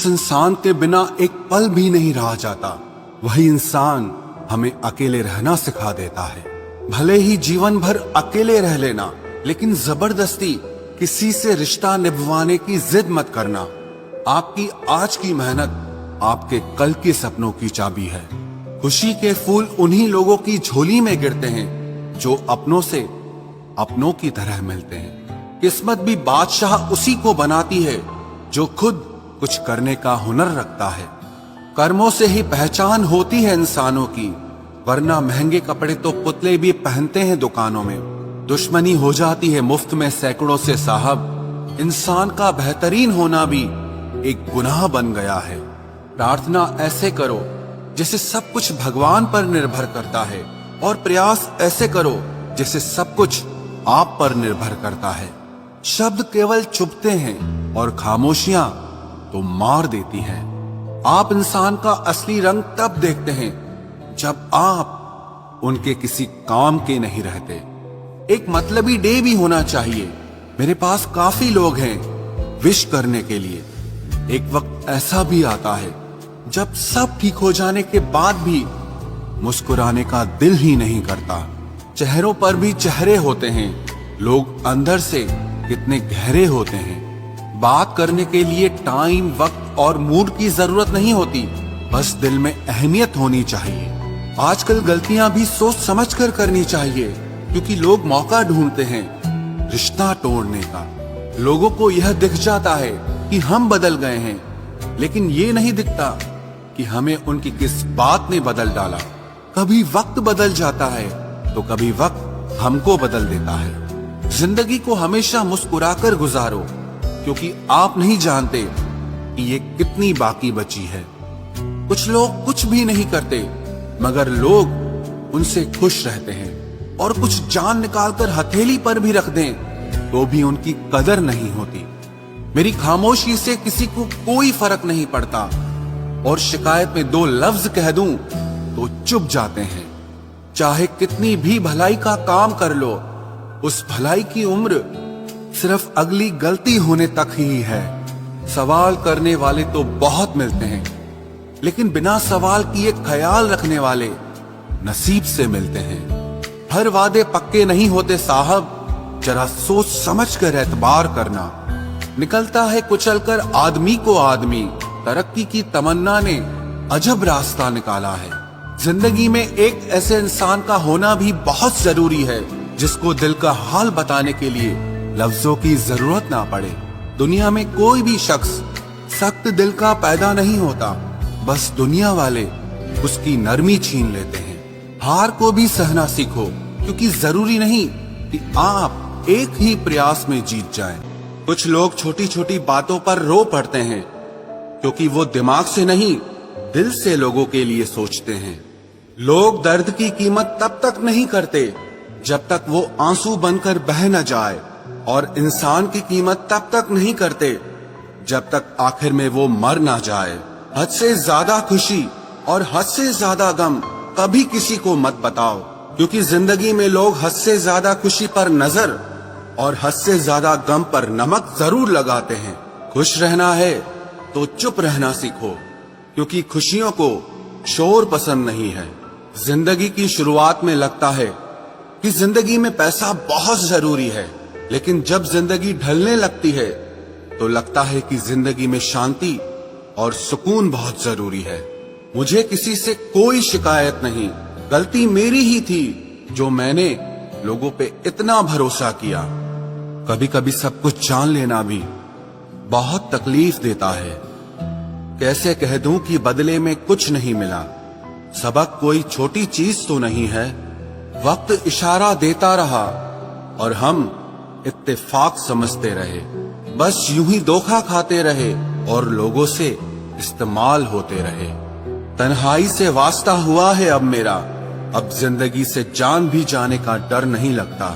जिस इंसान के बिना एक पल भी नहीं रहा जाता, वही इंसान हमें अकेले रहना सिखा देता है। भले ही जीवन भर अकेले रह लेना, लेकिन जबरदस्ती किसी से रिश्ता निभाने की जिद मत करना। आपकी आज की मेहनत आपके कल के सपनों की चाबी है। खुशी के फूल उन्हीं लोगों की झोली में गिरते हैं जो अपनों से अपनों की तरह मिलते हैं। किस्मत भी बादशाह उसी को बनाती है जो खुद कुछ करने का हुनर रखता है। कर्मों से ही पहचान होती है इंसानों की, वरना महंगे कपड़े तो पुतले भी पहनते हैं दुकानों में। दुश्मनी हो जाती है मुफ्त में सैकड़ों से साहब। इंसान का बेहतरीन होना भी एक गुनाह बन गया है। प्रार्थना ऐसे करो जैसे सब कुछ भगवान पर निर्भर करता है, और प्रयास ऐसे करो जैसे सब कुछ आप पर निर्भर करता है। शब्द केवल चुभते हैं और खामोशियां तो मार देती हैं। आप इंसान का असली रंग तब देखते हैं जब आप उनके किसी काम के नहीं रहते। एक मतलबी डे भी होना चाहिए। मेरे पास काफी लोग हैं विश करने के लिए। एक वक्त ऐसा भी आता है जब सब ठीक हो जाने के बाद भी मुस्कुराने का दिल ही नहीं करता। चेहरों पर भी चेहरे होते हैं, लोग अंदर से कितने गहरे होते हैं। बात करने के लिए टाइम, वक्त और मूड की जरूरत नहीं होती, बस दिल में अहमियत होनी चाहिए। आजकल गलतियां भी सोच समझ कर करनी चाहिए, क्योंकि लोग मौका ढूंढते हैं रिश्ता तोड़ने का। लोगों को यह दिख जाता है कि हम बदल गए हैं, लेकिन ये नहीं दिखता कि हमें उनकी किस बात ने बदल डाला। कभी वक्त बदल जाता है तो कभी वक्त हमको बदल देता है। जिंदगी को हमेशा मुस्कुराकर गुजारो, क्योंकि आप नहीं जानते कि ये कितनी बाकी बची है। कुछ लोग कुछ भी नहीं करते, मगर लोग उनसे खुश रहते हैं, और कुछ जान निकालकर हथेली पर भी रख दें तो भी उनकी कदर नहीं होती। मेरी खामोशी से किसी को कोई फर्क नहीं पड़ता, और शिकायत में दो लफ्ज कह दूं तो चुप जाते हैं। चाहे कितनी भी भलाई का काम कर लो, उस भलाई की उम्र सिर्फ अगली गलती होने तक ही है। सवाल करने वाले तो बहुत मिलते हैं, लेकिन बिना सवाल किए ख्याल रखने वाले नसीब से मिलते हैं। हर वादे पक्के नहीं होते साहब, जरा सोच समझ कर एतबार करना। निकलता है कुचलकर आदमी को आदमी, तरक्की की तमन्ना ने अजब रास्ता निकाला है। जिंदगी में एक ऐसे इंसान का होना भी बहुत जरूरी है जिसको दिल का हाल बताने के लिए लफ्जों की जरूरत ना पड़े। दुनिया में कोई भी शख्स सख्त दिल का पैदा नहीं होता, बस दुनिया वाले उसकी नरमी छीन लेते हैं। हार को भी सहना सीखो, क्योंकि जरूरी नहीं कि आप एक ही प्रयास में जीत जाएं। कुछ लोग छोटी छोटी बातों पर रो पड़ते हैं, क्योंकि वो दिमाग से नहीं दिल से लोगों के लिए सोचते हैं। लोग दर्द की कीमत तब तक नहीं करते जब तक वो आंसू बनकर बह न जाए, और इंसान की कीमत तब तक नहीं करते जब तक आखिर में वो मर ना जाए। हद से ज्यादा खुशी और हद से ज्यादा गम कभी किसी को मत बताओ, क्योंकि जिंदगी में लोग हद से ज्यादा खुशी पर नजर और हद से ज्यादा गम पर नमक जरूर लगाते हैं। खुश रहना है तो चुप रहना सीखो, क्योंकि खुशियों को शोर पसंद नहीं है। जिंदगी की शुरुआत में लगता है कि जिंदगी में पैसा बहुत जरूरी है, लेकिन जब जिंदगी ढलने लगती है तो लगता है कि जिंदगी में शांति और सुकून बहुत जरूरी है। मुझे किसी से कोई शिकायत नहीं, गलती मेरी ही थी जो मैंने लोगों पे इतना भरोसा किया। कभी कभी सब कुछ जान लेना भी बहुत तकलीफ देता है। कैसे कह दूं कि बदले में कुछ नहीं मिला। सबक कोई छोटी चीज तो नहीं है। वक्त इशारा देता रहा और हम इत्तेफाक समझते रहे। बस यूं ही धोखा खाते रहे और लोगों से इस्तेमाल होते रहे। तन्हाई से वास्ता हुआ है अब मेरा, अब जिंदगी से जान भी जाने का डर नहीं लगता।